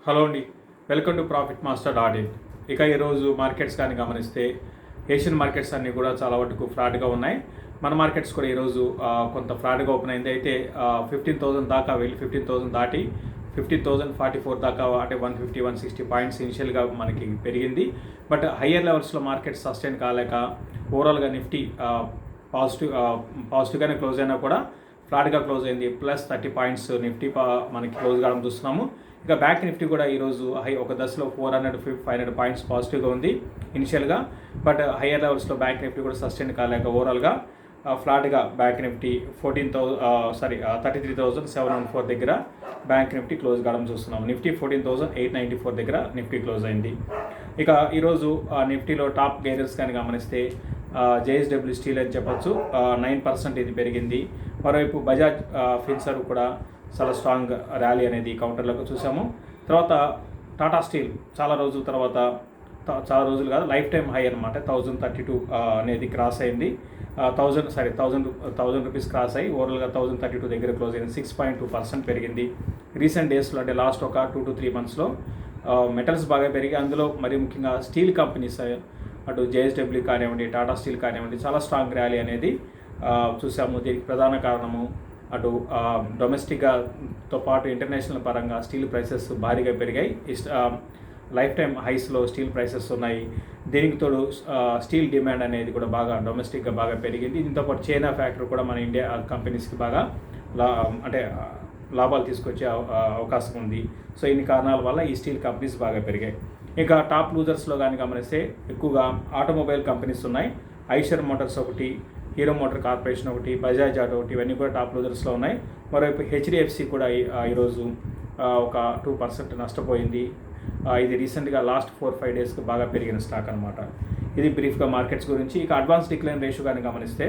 Hello అండి, welcome to profit master audit. ఇక ఈరోజు మార్కెట్స్ కానీ గమనిస్తే ఏషియన్ మార్కెట్స్ అన్నీ కూడా చాలా వరకు ఫ్లాట్గా ఉన్నాయి. మన మార్కెట్స్ కూడా ఈరోజు కొంత ఫ్లాట్గా ఓపెన్ అయింది. అయితే 15,000 దాకా వెళ్ళి 15,000 దాటి 15,044 దాకా అంటే 150-160 పాయింట్స్ ఇనిషియల్గా మనకి పెరిగింది. బట్ హయ్యర్ లెవెల్స్లో మార్కెట్ సస్టైన్ కాలేక ఓవరాల్గా నిఫ్టీ పాజిటివ్గానే క్లోజ్ అయినా కూడా ఫ్లాట్గా క్లోజ్ అయింది. ప్లస్ 30 పాయింట్స్ నిఫ్టీ మనకి క్లోజ్ కావడం చూస్తున్నాము. ఇక బ్యాంక్ నిఫ్టీ కూడా ఈరోజు ఒక దశలో 400-500 పాయింట్స్ పాజిటివ్గా ఉంది ఇనిషియల్గా. బట్ హయ్యర్ లెవెల్స్లో బ్యాంక్ నిఫ్టీ కూడా సస్టైన్ కాలేక ఓవరాల్గా ఫ్లాట్గా బ్యాంక్ నిఫ్టీ 33,714 దగ్గర బ్యాంక్ నిఫ్టీ క్లోజ్ కావడం చూస్తున్నాం. నిఫ్టీ 14,894 దగ్గర నిఫ్టీ క్లోజ్ అయింది. ఇక ఈరోజు నిఫ్టీలో టాప్ గెయినర్స్ కానీ గమనిస్తే జేఎస్డబ్ల్యూ స్టీల్ అని చెప్పొచ్చు, 9% ఇది పెరిగింది. మరోవైపు బజాజ్ ఫిన్సర్వ్ కూడా చాలా స్ట్రాంగ్ ర్యాలీ అనేది కౌంటర్లకు చూసాము. తర్వాత టాటా స్టీల్ చాలా రోజులు కాదు, లైఫ్ టైం హై అనమాట, 1032 అనేది క్రాస్ అయింది. 1000 రూపీస్ క్రాస్ అయ్యి ఓవరాల్గా 1032 దగ్గర క్లోజ్ అయింది. 6.2% పెరిగింది. రీసెంట్ డేస్లో అంటే లాస్ట్ ఒక 2 to 3 మంత్స్లో మెటల్స్ బాగా పెరిగి, అందులో మరి ముఖ్యంగా స్టీల్ కంపెనీస్ అటు జేఎస్డబ్ల్యూ కానివ్వండి, టాటా స్టీల్ కానివ్వండి, చాలా స్ట్రాంగ్ ర్యాలీ అనేది చూసాము. దీనికి ప్రధాన కారణము అటు డొమెస్టిక్తో పాటు ఇంటర్నేషనల్ పరంగా స్టీల్ ప్రైసెస్ భారీగా పెరిగాయి. లైఫ్ టైం హైస్లో స్టీల్ ప్రైసెస్ ఉన్నాయి. దీనికి తోడు స్టీల్ డిమాండ్ అనేది కూడా బాగా డొమెస్టిక్గా బాగా పెరిగింది. దీంతోపాటు చైనా ఫ్యాక్టరీ కూడా మన ఇండియా కంపెనీస్కి బాగా లాభాలు తీసుకొచ్చే అవకాశం ఉంది. సో ఇన్ని కారణాల వల్ల ఈ స్టీల్ కంపెనీస్ బాగా పెరిగాయి. ఇక టాప్ లూజర్స్లో కానీ గమనిస్తే ఎక్కువగా ఆటోమొబైల్ కంపెనీస్ ఉన్నాయి. ఐషర్ మోటార్స్ ఒకటి, హీరో మోటార్ కార్పొరేషన్ ఒకటి, బజాజ్ ఆటో ఒకటి, ఇవన్నీ కూడా టాప్ లూజర్స్లో ఉన్నాయి. మరోవైపు హెచ్డిఎఫ్సి కూడా ఈరోజు ఒక 2% నష్టపోయింది. ఇది రీసెంట్గా లాస్ట్ 4-5 డేస్కి బాగా పెరిగిన స్టాక్ అనమాట. ఇది బ్రీఫ్గా మార్కెట్స్ గురించి. ఇక అడ్వాన్స్ డిక్లైన్ రేషియో కానీ గమనిస్తే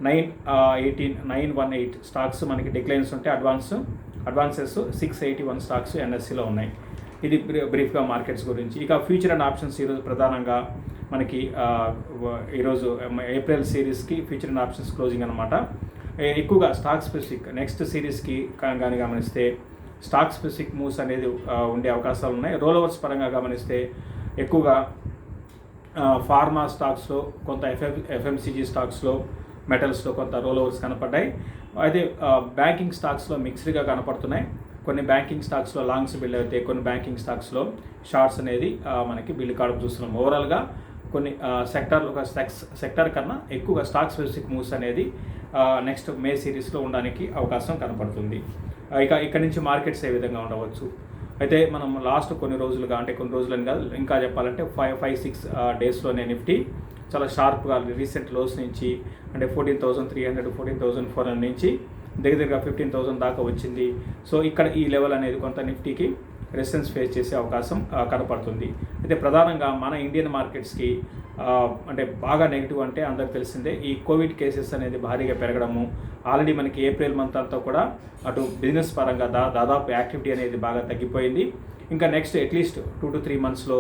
918 స్టాక్స్ మనకి డిక్లైన్స్ ఉంటే అడ్వాన్సెస్ 681 స్టాక్స్ ఎన్ఎస్సిలో ఉన్నాయి. ఇది బ్రీఫ్గా మార్కెట్స్ గురించి. ఇక ఫ్యూచర్ అండ్ ఆప్షన్స్ ఈరోజు ప్రధానంగా మనకి ఈరోజు ఏప్రిల్ సిరీస్కి ఫ్యూచర్ అండ్ ఆప్షన్స్ క్లోజింగ్ అనమాట. ఎక్కువగా స్టాక్ స్పెసిఫిక్ నెక్స్ట్ సిరీస్కి కానీ గమనిస్తే స్టాక్ స్పెసిఫిక్ మూవ్స్ అనేది ఉండే అవకాశాలు ఉన్నాయి. రోల్ ఓవర్స్ పరంగా గమనిస్తే ఎక్కువగా ఫార్మా స్టాక్స్లో, కొంత ఎఫ్ఎంసీజీ స్టాక్స్లో, మెటల్స్లో కొంత రోల్ ఓవర్స్ కనపడ్డాయి. అయితే బ్యాంకింగ్ స్టాక్స్లో మిక్స్డ్గా కనపడుతున్నాయి. కొన్ని బ్యాంకింగ్ స్టాక్స్లో లాంగ్స్ బిల్డ్ అయితే, కొన్ని బ్యాంకింగ్ స్టాక్స్లో షార్ట్స్ అనేది మనకి బిల్డ్ కావడం చూస్తున్నాం. ఓవరాల్గా కొన్ని సెక్టర్ కన్నా ఎక్కువగా స్టాక్ స్పెసిఫిక్ మూవ్స్ అనేది నెక్స్ట్ మే సిరీస్లో ఉండడానికి అవకాశం కనపడుతుంది. ఇక ఇక్కడ నుంచి మార్కెట్స్ ఏ విధంగా ఉండవచ్చు. అయితే మనం లాస్ట్ కొన్ని రోజులని కాదు, ఇంకా చెప్పాలంటే 5-6 డేస్లోనే నిఫ్టీ చాలా షార్ప్గా రీసెంట్ లోస్ నుంచి అంటే 14,300 14,400 నుంచి దగ్గరగా 15,000 దాకా వచ్చింది. సో ఇక్కడ ఈ లెవెల్ అనేది కొంత నిఫ్టీకి రెసిస్టెన్స్ ఫేస్ చేసే అవకాశం కనపడుతుంది. అయితే ప్రధానంగా మన ఇండియన్ మార్కెట్స్కి అంటే బాగా నెగిటివ్ అంటే అందరికి తెలిసిందే, ఈ కోవిడ్ కేసెస్ అనేది భారీగా పెరగడము. ఆల్రెడీ మనకి ఏప్రిల్ మంత్ అంతా కూడా అటు బిజినెస్ పరంగా దాదాపు యాక్టివిటీ అనేది బాగా తగ్గిపోయింది. ఇంకా నెక్స్ట్ అట్లీస్ట్ 2 to 3 మంత్స్లో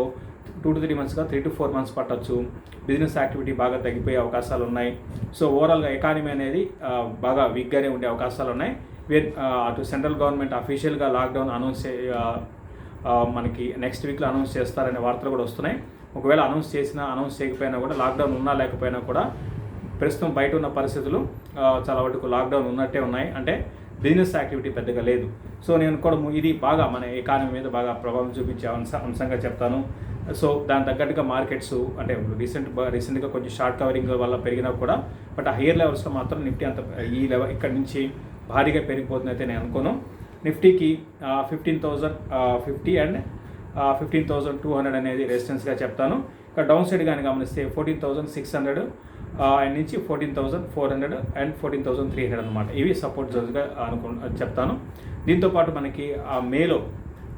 3 to 4 మంత్స్ పట్టచ్చు బిజినెస్ యాక్టివిటీ బాగా తగ్గిపోయే అవకాశాలు ఉన్నాయి. సో ఓవరాల్గా ఎకానమీ అనేది బాగా వీక్గానే ఉండే అవకాశాలు ఉన్నాయి. అటు సెంట్రల్ గవర్నమెంట్ అఫీషియల్గా లాక్డౌన్ మనకి నెక్స్ట్ వీక్లో అనౌన్స్ చేస్తారనే వార్తలు కూడా వస్తున్నాయి. ఒకవేళ అనౌన్స్ చేయకపోయినా కూడా, లాక్డౌన్ ఉన్నా లేకపోయినా కూడా ప్రస్తుతం బయట ఉన్న పరిస్థితులు చాలా వరకు లాక్డౌన్ ఉన్నట్టే ఉన్నాయి. అంటే బిజినెస్ యాక్టివిటీ పెద్దగా లేదు. సో నేను కూడా ఇది బాగా మన ఎకానమీ మీద బాగా ప్రభావం చూపించే అంశంగా చెప్తాను. సో దాని తగ్గట్టుగా మార్కెట్స్ అంటే రీసెంట్గా కొంచెం షార్ట్ కవరింగ్ వల్ల పెరిగినా కూడా, బట్ హయ్యర్ లెవెల్స్లో మాత్రం నిఫ్టీ అంత ఈ లెవెల్ ఇక్కడ నుంచి భారీగా పెరిగిపోతుంది అయితే నేను అనుకోను. నిఫ్టీకి 15,050 అండ్ 15,200 అనేది రెసిస్టెన్స్గా చెప్తాను. ఇక్కడ డౌన్ సైడ్ కానీ గమనిస్తే 14,600 అండ్ నుంచి 14,400 అండ్ 14,300 అనమాట. ఇవి సపోర్ట్ జోన్స్గా చెప్తాను. దీంతోపాటు మనకి మేలో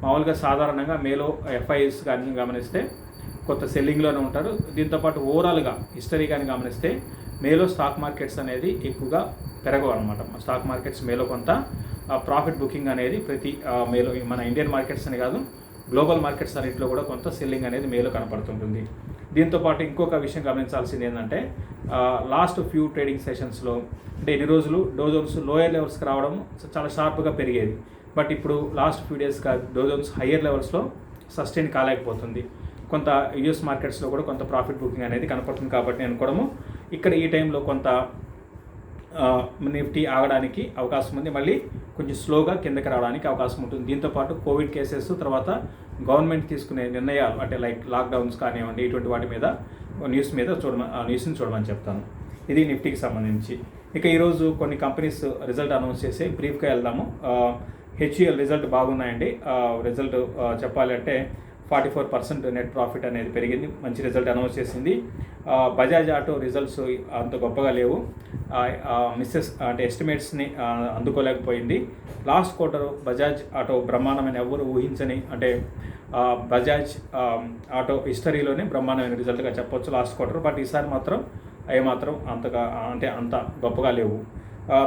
మామూలుగా సాధారణంగా మేలో ఎఫ్ఐఎస్ కానీ గమనిస్తే కొత్త సెల్లింగ్లోనే ఉంటారు. దీంతోపాటు ఓవరాల్గా హిస్టరీ కానీ గమనిస్తే మేలో స్టాక్ మార్కెట్స్ అనేది ఎక్కువగా పెరగవు అనమాట. స్టాక్ మార్కెట్స్ మేలో కొంత ప్రాఫిట్ బుకింగ్ అనేది ప్రతి మేలో, మన ఇండియన్ మార్కెట్స్ అని కాదు గ్లోబల్ మార్కెట్స్ అన్నింటిలో కూడా కొంత సెల్లింగ్ అనేది మేలో కనపడుతుంటుంది. దీంతోపాటు ఇంకొక విషయం గమనించాల్సింది ఏంటంటే లాస్ట్ ఫ్యూ ట్రేడింగ్ సెషన్స్లో అంటే ఎన్ని రోజులు డో జోన్స్ లోయర్ లెవెల్స్కి రావడం చాలా షార్ప్గా పెరిగేది. బట్ ఇప్పుడు లాస్ట్ ఫ్యూ డేస్గా డౌ జోన్స్ హయ్యర్ లెవెల్స్లో సస్టైన్ కాలేకపోతుంది. కొంత యూఎస్ మార్కెట్స్లో కూడా కొంత ప్రాఫిట్ బుకింగ్ అనేది కనపడుతుంది. కాబట్టి నేను కూడా ఇక్కడ ఈ టైంలో కొంత నిఫ్టీ ఆగడానికి అవకాశం ఉంది, మళ్ళీ కొంచెం స్లోగా కిందకి రావడానికి అవకాశం ఉంటుంది. దీంతోపాటు కోవిడ్ కేసెస్, తర్వాత గవర్నమెంట్ తీసుకునే నిర్ణయాలు అంటే లైక్ లాక్డౌన్స్ కానివ్వండి, ఇటువంటి వాటి మీద న్యూస్ని చూడమని చెప్తాను. ఇది నిఫ్టీకి సంబంధించి. ఇక ఈరోజు కొన్ని కంపెనీస్ రిజల్ట్ అనౌన్స్ చేసి బ్రీఫ్గా వెళ్దాము. హెచ్యుఎల్ రిజల్ట్ బాగున్నాయండి. రిజల్ట్ చెప్పాలంటే 44% నెట్ ప్రాఫిట్ అనేది పెరిగింది, మంచి రిజల్ట్ అనౌన్స్ చేసింది. బజాజ్ ఆటో రిజల్ట్స్ అంత గొప్పగా లేవు, అంటే ఎస్టిమేట్స్ని అందుకోలేకపోయింది. లాస్ట్ క్వార్టర్ బజాజ్ ఆటో బ్రహ్మాండమైన ఎవరు ఊహించని, అంటే బజాజ్ ఆటో హిస్టరీలోనే బ్రహ్మాండమైన రిజల్ట్గా చెప్పొచ్చు లాస్ట్ క్వార్టర్. బట్ ఈసారి మాత్రం ఏమాత్రం అంతగా అంటే అంత గొప్పగా లేవు.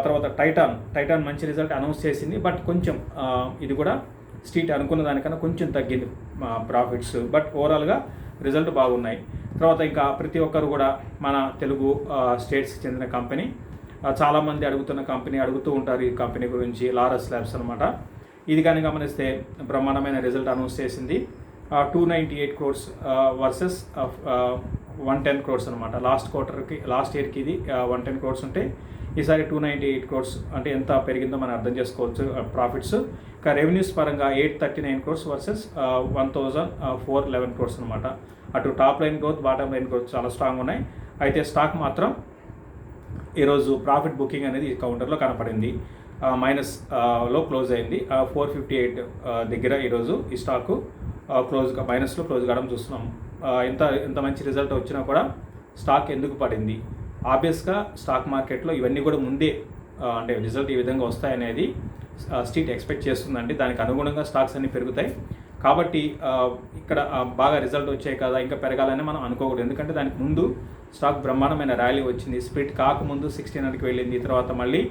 తర్వాత టైటాన్ మంచి రిజల్ట్ అనౌన్స్ చేసింది, బట్ కొంచెం ఇది కూడా స్ట్రీట్ అనుకున్న దానికన్నా కొంచెం తగ్గింది ప్రాఫిట్స్, బట్ ఓవరాల్గా రిజల్ట్ బాగున్నాయి. తర్వాత ఇంకా ప్రతి ఒక్కరు కూడా మన తెలుగు స్టేట్స్కి చెందిన కంపెనీ, చాలామంది అడుగుతూ ఉంటారు ఈ కంపెనీ గురించి, లారస్ ల్యాబ్స్ అనమాట. ఇది కానీ గమనిస్తే బ్రహ్మాండమైన రిజల్ట్ అనౌన్స్ చేసింది. 298 crores వర్సెస్ 110 crores అనమాట. లాస్ట్ ఇయర్కి ఇది 110 crores ఉంటే ఈసారి 298 crores అంటే ఎంత పెరిగిందో మనం అర్థం చేసుకోవచ్చు ప్రాఫిట్స్. ఇక రెవెన్యూస్ పరంగా 839 crores వర్సెస్ 1411 crores అనమాట. అటు top line growth, bottom line growth చాలా స్ట్రాంగ్ ఉన్నాయి. అయితే స్టాక్ మాత్రం ఈరోజు ప్రాఫిట్ బుకింగ్ అనేది కౌంటర్లో కనపడింది, మైనస్లో క్లోజ్ అయింది. 458 దగ్గర ఈరోజు ఈ స్టాకు మైనస్లో క్లోజ్ కావడం చూస్తున్నాం. ఇంత మంచి రిజల్ట్ వచ్చినా కూడా స్టాక్ ఎందుకు పడింది? ఆబ్వియస్గా స్టాక్ మార్కెట్లో ఇవన్నీ కూడా ముందే అంటే రిజల్ట్ ఈ విధంగా వస్తాయనేది స్ట్రీట్ ఎక్స్పెక్ట్ చేస్తుందండి. దానికి అనుగుణంగా స్టాక్స్ అన్నీ పెరుగుతాయి. కాబట్టి ఇక్కడ బాగా రిజల్ట్ వచ్చాయి కదా ఇంకా పెరగాలని మనం అనుకోకూడదు. ఎందుకంటే దానికి ముందు స్టాక్ బ్రహ్మాండమైన ర్యాలీ వచ్చింది. స్ప్లిట్ కాకముందు 1600కి వెళ్ళింది. తర్వాత మళ్ళీ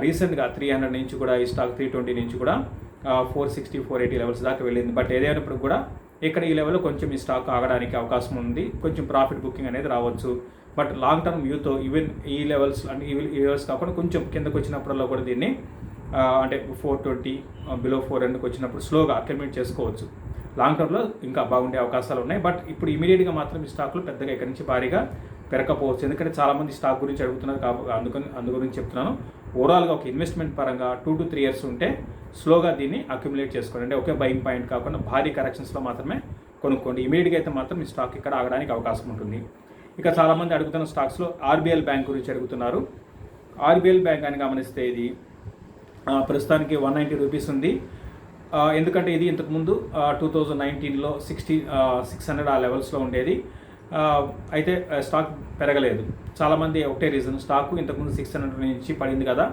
రీసెంట్గా 300 నుంచి కూడా ఈ స్టాక్ 320 నుంచి కూడా 460, 480 లెవెల్స్ దాకా వెళ్ళింది. బట్ ఏదైనప్పుడు కూడా ఇక్కడ ఈ లెవెల్లో కొంచెం ఈ స్టాక్ ఆగడానికి అవకాశం ఉంది, కొంచెం ప్రాఫిట్ బుకింగ్ అనేది రావచ్చు. బట్ లాంగ్ టర్మ్ వ్యూతో ఈవెన్ ఈ లెవెల్స్ అంటే ఈ లెవెల్స్ కాకుండా కొంచెం కిందకు వచ్చినప్పుడల్లా కూడా దీన్ని అంటే 420 బిలో 400కి వచ్చినప్పుడు స్లోగా అక్యుమిలేట్ చేసుకోవచ్చు. లాంగ్ టర్మ్లో ఇంకా బాగుండే అవకాశాలు ఉన్నాయి. బట్ ఇప్పుడు ఇమీడియట్గా మాత్రం ఈ స్టాక్లు పెద్దగా ఇక్కడి నుంచి భారీగా పెరగకపోవచ్చు. ఎందుకంటే చాలామంది స్టాక్ గురించి అడుగుతున్నారు అందు గురించి చెప్తున్నాను. ఓవరాల్గా ఒక ఇన్వెస్ట్మెంట్ పరంగా 2 to 3 years ఉంటే స్లోగా దీన్ని అక్యుములేట్ చేసుకోండి. అంటే ఒకే బయింగ్ పాయింట్ కాకుండా భారీ కరెక్షన్స్లో మాత్రమే కొనుక్కోండి. ఇమీడియట్గా అయితే మాత్రం ఈ స్టాక్ ఇక్కడ ఆగడానికి అవకాశం ఉంటుంది. ఇక చాలామంది అడుగుతున్న స్టాక్స్లో ఆర్బీఎల్ బ్యాంక్ గురించి అడుగుతున్నారు. ఆర్బీఎల్ బ్యాంక్ అని గమనిస్తే ఇది ప్రస్తుతానికి 190 రూపీస్ ఉంది. ఎందుకంటే ఇది ఇంతకుముందు 2019లో 600 ఆ లెవెల్స్లో ఉండేది. అయితే స్టాక్ పెరగలేదు. చాలామంది ఒకటే రీజన్, స్టాకు ఇంతకుముందు 600 నుంచి పడింది కదా,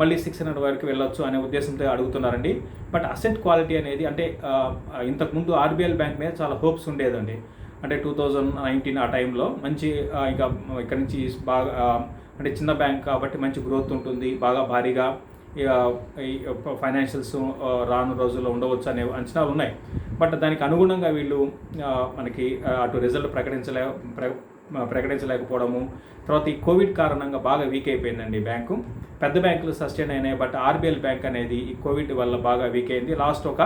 మళ్ళీ 600 వరకు వెళ్ళొచ్చు అనే ఉద్దేశంతో అడుగుతున్నారండి. బట్ అసెట్ క్వాలిటీ అనేది అంటే ఇంతకుముందు ఆర్బీఎల్ బ్యాంక్ మీద చాలా హోప్స్ ఉండేదండి. అంటే 2019 ఆ టైంలో మంచి ఇంకా ఇక్కడ నుంచి బాగా అంటే చిన్న బ్యాంక్ కాబట్టి మంచి గ్రోత్ ఉంటుంది, బాగా భారీగా ఈ ఫైనాన్షియల్స్ రాను రోజుల్లో ఉండవచ్చు అనే అంచనాలు ఉన్నాయి. బట్ దానికి అనుగుణంగా వీళ్ళు మనకి అటు రిజల్ట్ ప్రకటించలేకపోవడము, తర్వాత ఈ కోవిడ్ కారణంగా బాగా వీక్ అయిపోయిందండి బ్యాంకు. పెద్ద బ్యాంకులు సస్టైన్ అయినాయి, బట్ ఆర్బీఎల్ బ్యాంక్ అనేది ఈ కోవిడ్ వల్ల బాగా వీక్ అయింది. లాస్ట్ ఒక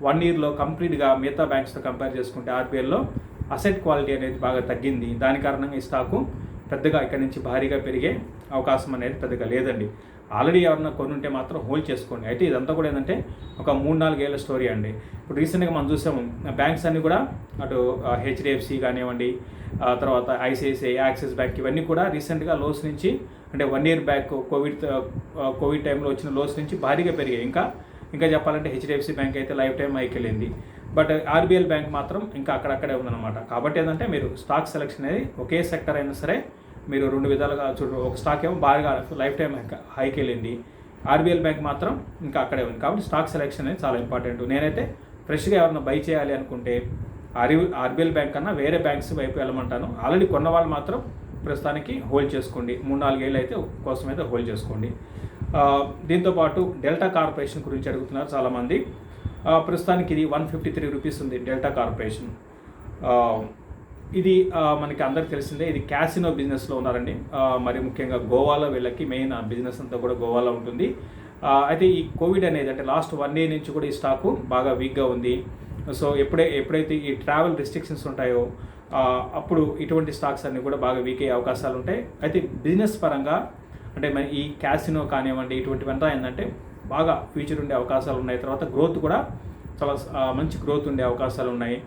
1 yearలో కంప్లీట్గా మిగతా బ్యాంక్స్తో కంపేర్ చేసుకుంటే ఆర్బీఎల్లో అసెట్ క్వాలిటీ అనేది బాగా తగ్గింది. దాని కారణంగా ఈ స్టాకు పెద్దగా ఇక్కడ నుంచి భారీగా పెరిగే అవకాశం అనేది పెద్దగా లేదండి. ఆల్రెడీ ఎవరన్నా కొనుంటే మాత్రం హోల్డ్ చేసుకోండి. అయితే ఇదంతా కూడా ఏంటంటే ఒక 3-4 ఏళ్ళ స్టోరీ అండి. ఇప్పుడు రీసెంట్గా మనం చూసాము బ్యాంక్స్ అన్నీ కూడా అటు హెచ్డిఎఫ్సి కానివ్వండి, తర్వాత ఐసిఐసిఐ, యాక్సిస్ బ్యాంక్ ఇవన్నీ కూడా రీసెంట్గా లోస్ నుంచి అంటే 1 year బ్యాక్ కోవిడ్ టైంలో వచ్చిన లోస్ నుంచి భారీగా పెరిగాయి. ఇంకా చెప్పాలంటే హెచ్డిఎఫ్సి బ్యాంక్ అయితే లైఫ్ టైం హైకి వెళ్ళింది. బట్ ఆర్బీఎల్ బ్యాంక్ మాత్రం ఇంకా అక్కడక్కడే ఉందన్నమాట. కాబట్టి ఏంటంటే మీరు స్టాక్ సెలెక్షన్ అనేది ఒకే సెక్టర్ అయినా సరే మీరు 2 విధాలుగా చూడండి. ఒక స్టాక్ ఏమో బాగా లైఫ్ టైం హైకి వెళ్ళింది, ఆర్బీఎల్ బ్యాంక్ మాత్రం ఇంకా అక్కడే ఉంది. కాబట్టి స్టాక్ సెలెక్షన్ అనేది చాలా ఇంపార్టెంట్. నేనైతే ఫ్రెష్గా ఎవరైనా బై చేయాలి అనుకుంటే ఆర్బీఎల్ బ్యాంక్ కన్నా వేరే బ్యాంక్స్ వైపు వెళ్ళమంటాను. ఆల్రెడీ కొన్న వాళ్ళు మాత్రం ప్రస్తుతానికి హోల్డ్ చేసుకోండి. 3-4 ఏళ్ళు అయితే కోసం అయితే హోల్డ్ చేసుకోండి. దీంతోపాటు డెల్టా కార్పొరేషన్ గురించి అడుగుతున్నారు చాలామంది. ప్రస్తుతానికి ఇది 153 రూపీస్ ఉంది డెల్టా కార్పొరేషన్. ఇది మనకి అందరికి తెలిసిందే, ఇది క్యాసినో బిజినెస్లో ఉన్నారండి. మరి ముఖ్యంగా గోవాలో వీళ్ళకి మెయిన్ బిజినెస్ అంతా కూడా గోవాలో ఉంటుంది. అయితే ఈ కోవిడ్ అనేది అంటే లాస్ట్ 1 year నుంచి కూడా ఈ స్టాకు బాగా వీక్గా ఉంది. సో ఎప్పుడైతే ఈ ట్రావెల్ రిస్ట్రిక్షన్స్ ఉంటాయో అప్పుడు ఇటువంటి స్టాక్స్ అన్నీ కూడా బాగా వీక్ అయ్యే అవకాశాలు ఉంటాయి. అయితే బిజినెస్ పరంగా అంటే మరి ఈ క్యాసినో కానివ్వండి ఇటువంటివంతా ఏంటంటే బాగా ఫ్యూచర్ ఉండే అవకాశాలు ఉన్నాయి. తర్వాత గ్రోత్ కూడా చాలా మంచి గ్రోత్ ఉండే అవకాశాలు ఉన్నాయి.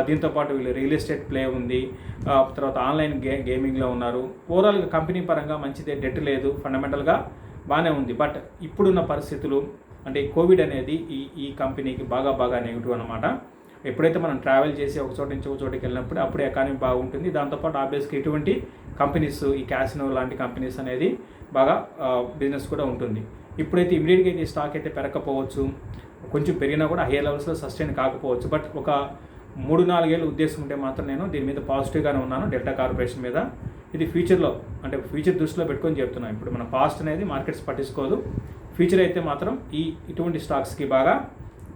దీంతోపాటు వీళ్ళు రియల్ ఎస్టేట్ ప్లే ఉంది. తర్వాత ఆన్లైన్ గేమింగ్లో ఉన్నారు. ఓవరాల్గా కంపెనీ పరంగా మంచిదే, డెట్ లేదు, ఫండమెంటల్గా బాగానే ఉంది. బట్ ఇప్పుడున్న పరిస్థితులు అంటే కోవిడ్ అనేది ఈ కంపెనీకి బాగా నెగిటివ్ అనమాట. ఎప్పుడైతే మనం ట్రావెల్ చేసి ఒక చోట నుంచి ఒక చోటికి వెళ్ళినప్పుడు అప్పుడు ఎకానమీ బాగుంటుంది. దాంతోపాటు ఆబ్వియస్గా ఇటువంటి కంపెనీస్ ఈ క్యాసినో లాంటి కంపెనీస్ అనేది బాగా బిజినెస్ కూడా ఉంటుంది. ఇప్పుడైతే ఇమీడియట్గా అయితే ఈ స్టాక్ అయితే పెరగకపోవచ్చు, కొంచెం పెరిగినా కూడా హై లెవెల్స్లో సస్టైన్ కాకపోవచ్చు. బట్ ఒక 3-4 ఏళ్ళు ఉద్దేశం ఉంటే మాత్రం నేను దీని మీద పాజిటివ్గానే ఉన్నాను డెల్టా కార్పొరేషన్ మీద. ఇది ఫ్యూచర్లో అంటే ఫ్యూచర్ దృష్టిలో పెట్టుకొని చెప్తున్నాను. ఇప్పుడు మన పాస్ట్ అనేది మార్కెట్స్ పట్టించుకోదు. ఫ్యూచర్ అయితే మాత్రం ఇటువంటి స్టాక్స్కి బాగా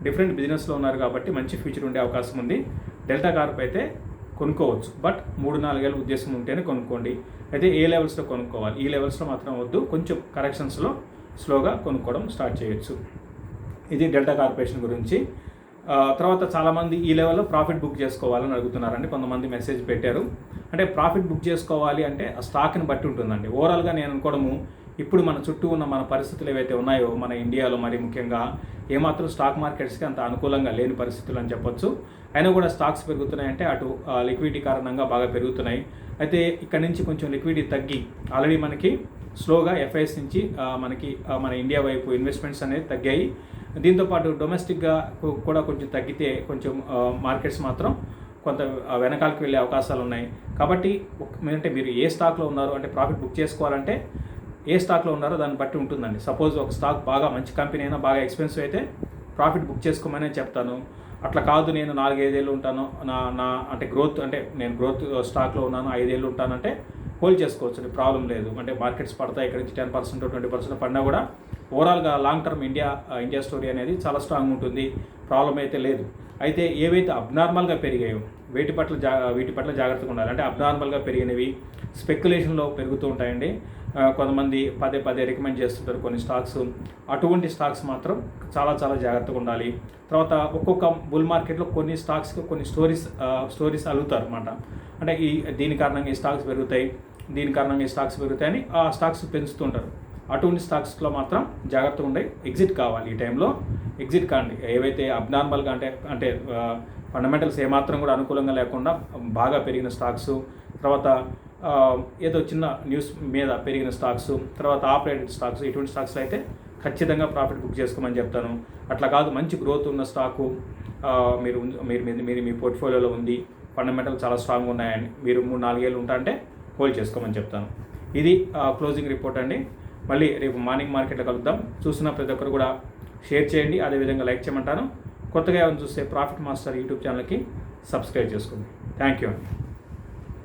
డిఫరెంట్ బిజినెస్లో ఉన్నారు కాబట్టి మంచి ఫ్యూచర్ ఉండే అవకాశం ఉంది. డెల్టా కార్ప్ అయితే కొనుక్కోవచ్చు, బట్ 3-4 ఏళ్ళ ఉద్దేశం ఉంటేనే కొనుక్కోండి. అయితే ఏ లెవెల్స్లో కొనుక్కోవాలి, ఈ లెవెల్స్లో మాత్రం వద్దు, కొంచెం కరెక్షన్స్లో స్లోగా కొనుక్కోవడం స్టార్ట్ చేయొచ్చు. ఇది డెల్టా కార్పొరేషన్ గురించి. తర్వాత చాలామంది ఈ లెవెల్లో ప్రాఫిట్ బుక్ చేసుకోవాలని అడుగుతున్నారండి. కొంతమంది మెసేజ్ పెట్టారు. అంటే ప్రాఫిట్ బుక్ చేసుకోవాలి అంటే ఆ స్టాక్ని బట్టి ఉంటుందండి. ఓవరాల్గా నేను అనుకోవడము ఇప్పుడు మన చుట్టూ ఉన్న మన పరిస్థితులు ఏవైతే ఉన్నాయో మన ఇండియాలో మరి ముఖ్యంగా ఏమాత్రం స్టాక్ మార్కెట్స్కి అంత అనుకూలంగా లేని పరిస్థితులు అని చెప్పొచ్చు. అయినా కూడా స్టాక్స్ పెరుగుతున్నాయంటే అటు లిక్విడిటీ కారణంగా బాగా పెరుగుతున్నాయి. అయితే ఇక్కడ నుంచి కొంచెం లిక్విడిటీ తగ్గి ఆల్రెడీ మనకి స్లోగా ఎఫ్ఐఎస్ నుంచి మనకి మన ఇండియా వైపు ఇన్వెస్ట్మెంట్స్ అనేది తగ్గాయి. దీంతోపాటు డొమెస్టిక్గా కూడా కొంచెం తగ్గితే కొంచెం మార్కెట్స్ మాత్రం కొంత వెనకాలకి వెళ్ళే అవకాశాలు ఉన్నాయి. కాబట్టి అంటే మీరు ఏ స్టాక్లో ఉన్నారు అంటే ప్రాఫిట్ బుక్ చేసుకోవాలంటే ఏ స్టాక్లో ఉన్నారో దాన్ని బట్టి ఉంటుందండి. సపోజ్ ఒక స్టాక్ బాగా మంచి కంపెనీ అయినా బాగా ఎక్స్పెన్సివ్ అయితే ప్రాఫిట్ బుక్ చేసుకోమని చెప్తాను. అట్లా కాదు నేను 4-5 ఏళ్ళు ఉంటాను నా అంటే గ్రోత్ అంటే నేను గ్రోత్ స్టాక్లో ఉన్నాను 5 ఏళ్ళు ఉంటానంటే హోల్డ్ చేసుకోవచ్చు, ప్రాబ్లం లేదు. అంటే మార్కెట్స్ పడతాయి ఇక్కడ నుంచి 10% 20% పడినా కూడా ఓవరాల్గా లాంగ్ టర్మ్ ఇండియా స్టోరీ అనేది చాలా స్ట్రాంగ్ ఉంటుంది, ప్రాబ్లం అయితే లేదు. అయితే ఏవైతే అబ్నార్మల్గా పెరిగాయో వీటి పట్ల జాగ్రత్తగా ఉండాలి. అంటే అబ్నార్మల్గా పెరిగినవి స్పెక్యులేషన్లో పెరుగుతూ ఉంటాయండి. కొంతమంది పదే రికమెండ్ చేస్తుంటారు కొన్ని స్టాక్స్. అటువంటి స్టాక్స్ మాత్రం చాలా జాగ్రత్తగా ఉండాలి. తర్వాత ఒక్కొక్క బుల్ మార్కెట్లో కొన్ని స్టాక్స్కి కొన్ని స్టోరీస్ అలుగుతారు అనమాట. అంటే దీని కారణంగా ఈ స్టాక్స్ పెరుగుతాయి, దీని కారణంగా ఈ స్టాక్స్ పెరుగుతాయని ఆ స్టాక్స్ పెంచుతుంటారు. అటువంటి స్టాక్స్లో మాత్రం జాగ్రత్తగా ఉండే ఎగ్జిట్ కావాలి. ఈ టైంలో ఎగ్జిట్ కాండి. ఏవైతే అబ్నార్మల్గా అంటే ఫండమెంటల్స్ ఏమాత్రం కూడా అనుకూలంగా లేకుండా బాగా పెరిగిన స్టాక్స్, తర్వాత ఏదో చిన్న న్యూస్ మీద పెరిగిన స్టాక్స్, తర్వాత ఆపరేటెడ్ స్టాక్స్, ఇటువంటి స్టాక్స్లో అయితే ఖచ్చితంగా ప్రాఫిట్ బుక్ చేసుకోమని చెప్తాను. అట్లా కాదు మంచి గ్రోత్ ఉన్న స్టాకు మీరు మీ పోర్ట్ఫోలియోలో ఉంది, ఫండమెంటల్ చాలా స్ట్రాంగ్ ఉన్నాయని మీరు 3-4 ఏళ్ళు ఉంటారంటే హోల్డ్ చేసుకోమని చెప్తాను. ఇది క్లోజింగ్ రిపోర్ట్ అండి. మళ్ళీ రేపు మార్నింగ్ మార్కెట్లో కలుద్దాం. చూసిన ప్రతి ఒక్కరు కూడా షేర్ చేయండి, అదేవిధంగా లైక్ చేయమంటాను. కొత్తగా ఏమైనా చూస్తే ప్రాఫిట్ మాస్టర్ యూట్యూబ్ ఛానల్కి సబ్స్క్రైబ్ చేసుకోండి. థ్యాంక్ యూ అండి.